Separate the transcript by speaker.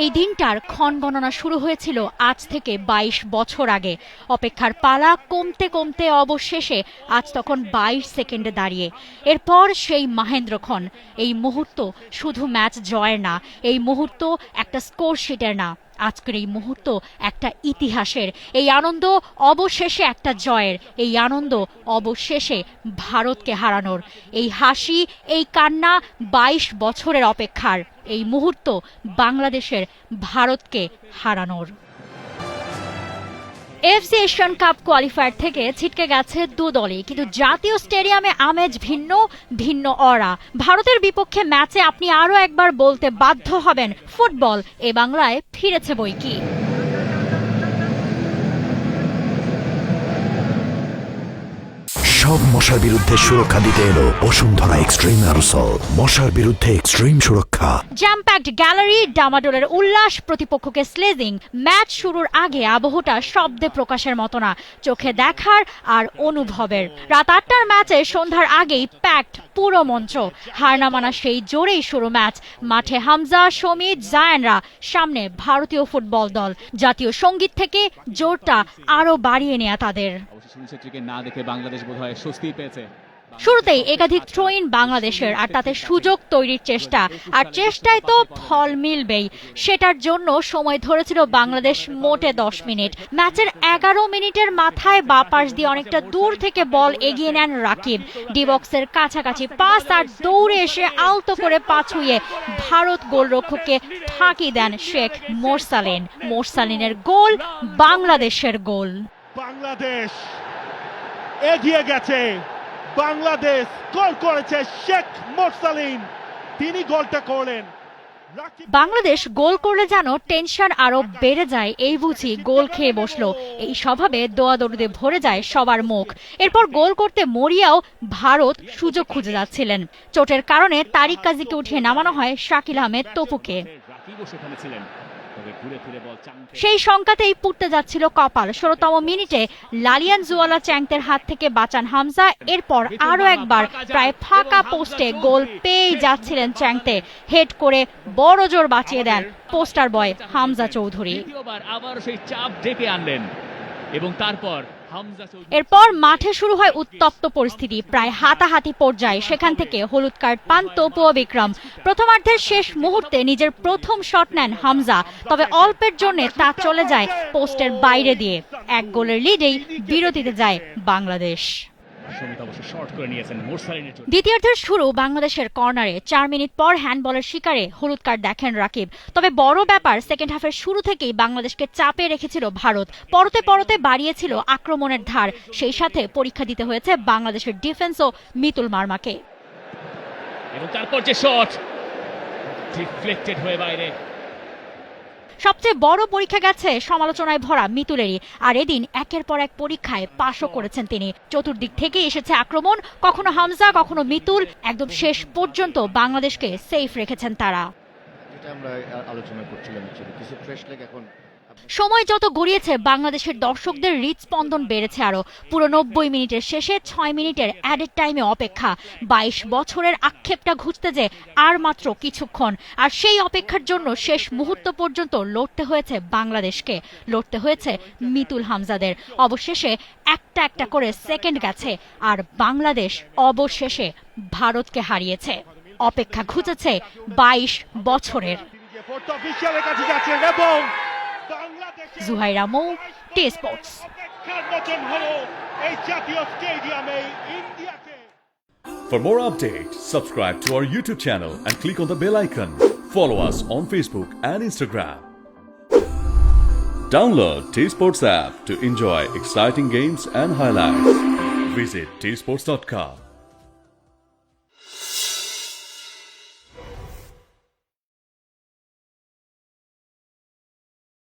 Speaker 1: এই দিনটার ক্ষণ গণনা শুরু হয়েছিল আজ থেকে ২২ বছর আগে। অপেক্ষার পালা কমতে কমতে অবশেষে আজ তখন ২২ সেকেন্ডে দাঁড়িয়ে। এরপর সেই মাহেন্দ্রক্ষণ। এই মুহূর্ত শুধু ম্যাচ জয়ের না, এই মুহূর্ত একটা স্কোর শিটের না, আজকের এই মুহূর্ত একটা ইতিহাসের। এই আনন্দ অবশেষে একটা জয়ের, এই আনন্দ অবশেষে ভারতকে হারানোর। এই হাসি, এই কান্না ২২ বছরের অপেক্ষার। এই মুহূর্ত বাংলাদেশের ভারতকে হারানোর। এফসি এশিয়ান কাপ কোয়ালিফায়ার থেকে ছিটকে গেছে দু দলই, কিন্তু জাতীয় স্টেডিয়ামে আমেজ ভিন্ন, ভিন্ন অরা। ভারতের বিপক্ষে ম্যাচে আপনি আরও একবার বলতে বাধ্য হবেন, ফুটবল এ বাংলায় ফিরেছে বৈকি।
Speaker 2: সব মশার বিরুদ্ধে সুরক্ষা দিতে এলো বসুন্ধরা এক্সট্রিম অ্যারোসল, মশার বিরুদ্ধে এক্সট্রিম সুরক্ষা।
Speaker 1: জ্যাম প্যাকড গ্যালারি, ডামাডোলের উল্লাস, প্রতিপক্ষকে স্লেজিং। ম্যাচ শুরুর আগে আবহটা শব্দে প্রকাশের মতো না, চোখে দেখার আর অনুভবের। রাত ৮টার ম্যাচে সন্ধ্যার আগেই প্যাকড পুরো মঞ্চ। হার না মানা সেই জোরেই শুরু ম্যাচ। মাঠে হামজা, শমিত, জায়ানরা, সামনে ভারতীয় ফুটবল দল। জাতীয় সঙ্গীত থেকে জোরটা আরো বাড়িয়ে নেয়া তাদের।
Speaker 3: না দেখে বাংলাদেশ বোধহয় স্বস্তি পেয়েছে।
Speaker 1: শুরুতেই একাধিক থ্রোইন বাংলাদেশের, আর তাতে সুযোগ তৈরির চেষ্টা, আর চেষ্টায় তো ফল মিলবেই। সেটার জন্য সময় ধরেছিল বাংলাদেশ মোটে ১০ মিনিট। ম্যাচের ১১ মিনিটের মাথায় বাপাস দিয়ে অনেকটা দূর থেকে বল এগিয়ে নেন রাকিব। ডিবক্সের কাছাকাছি পাস, আর দৌড়ে এসে আলতো করে পা ছুঁয়ে ভারত গোলরক্ষককে ফাঁকি দেন শেখ মোরসালিন। মোরসালিনের গোল বাংলাদেশের গোল।
Speaker 4: বাংলাদেশ এগিয়ে গেছে, বাংলাদেশ গোল করেছে শেখ মোরসালিন, তিনি গোলটা করলেন।
Speaker 1: বাংলাদেশ গোল করলে যেন টেনশন আরো বেড়ে যায়, এই বুঝি গোল খেয়ে বসলো। এই স্বভাবে দৌড়াদৌড়িতে ভরে যায় সবার মুখ। এরপর গোল করতে মরিয়াও ভারত সুযোগ খুঁজে যাচ্ছিলেন। চোটের কারণে তারিক কাজীকে উঠিয়ে নামানো হয় শাকিল আহমেদ তপুকে। সেই শঙ্কাতেই পুড়তে যাচ্ছিল কপাল। ১৬তম মিনিটে লালিয়ান জুয়ালা চ্যাংতের হাত থেকে বাঁচান হামজা। এরপর আরো একবার প্রায় ফাঁকা পোস্টে গোল পেয়েই যাচ্ছিলেন চ্যাংতে, হেড করে বড় জোর বাঁচিয়ে দেন পোস্টার বয় হামজা চৌধুরী।
Speaker 3: আবার সেই চাপ ডেকে আনলেন এবং তারপর
Speaker 1: এরপর মাঠে শুরু হয় উত্তপ্ত পরিস্থিতি, প্রায় হাতাহাতি পর্যায়ে। সেখান থেকে হলুদ কার্ড পান তপু ও বিক্রম। প্রথমার্ধের শেষ মুহূর্তে নিজের প্রথম শট নেন হামজা, তবে অল্পের জন্য তা চলে যায় পোস্টের বাইরে দিয়ে। ১ গোলের লিডেই বিরতিতে যায় বাংলাদেশ। দ্বিতীয়ার্ধের শুরু বাংলাদেশের কর্নারে। ৪ মিনিট পর হ্যান্ডবলের শিকারে হলুদ কার্ড দেখেন রাকিব। তবে বড় ব্যাপার, সেকেন্ড হাফের শুরু থেকেই বাংলাদেশকে চাপে রেখেছিল ভারত। পরতে পরতে বাড়িয়েছিল আক্রমণের ধার। সেই সাথে পরীক্ষা দিতে হয়েছে বাংলাদেশের ডিফেন্স ও মিতুল মার্মাকে।
Speaker 3: এবং তারপর যে শট ডিফ্লেক্টেড হয়ে বাইরে।
Speaker 1: সবচেয়ে বড় পরীক্ষা গেছে সমালোচনায় ভরা মিতুলেরই, আর এদিন একের পর এক পরীক্ষায় পাশও করেছেন তিনি। চতুর্দিক থেকে এসেছে আক্রমণ, কখনো হামজা, কখনো মিতুল। একদম শেষ পর্যন্ত বাংলাদেশকে সেফ রেখেছেন তারা। সময় যত গড়িয়েছে বাংলাদেশের দর্শকদের হৃদস্পন্দন বেড়েছে আরো। পুরো ৯০ মিনিটের শেষে ৬ মিনিটের অ্যাডেড টাইমে অপেক্ষা। ২২ বছরের আক্ষেপটা ঘুচতে যে আর মাত্র কিছুক্ষণ, আর সেই অপেক্ষার জন্য শেষ মুহূর্ত পর্যন্ত লড়তে হয়েছে বাংলাদেশকে, লড়তে হয়েছে মিতুল হামজাদের। অবশেষে একটা একটা করে সেকেন্ড গেছে, আর বাংলাদেশ অবশেষে ভারতকে হারিয়েছে। অপেক্ষা ঘুচেছে ২২ বছরের। জুহাইরা মৌ, T Sports.
Speaker 5: For more updates, subscribe to our YouTube channel and click on the bell icon. Follow us on Facebook and Instagram. Download T Sports app to enjoy exciting games and highlights. Visit tsports.com.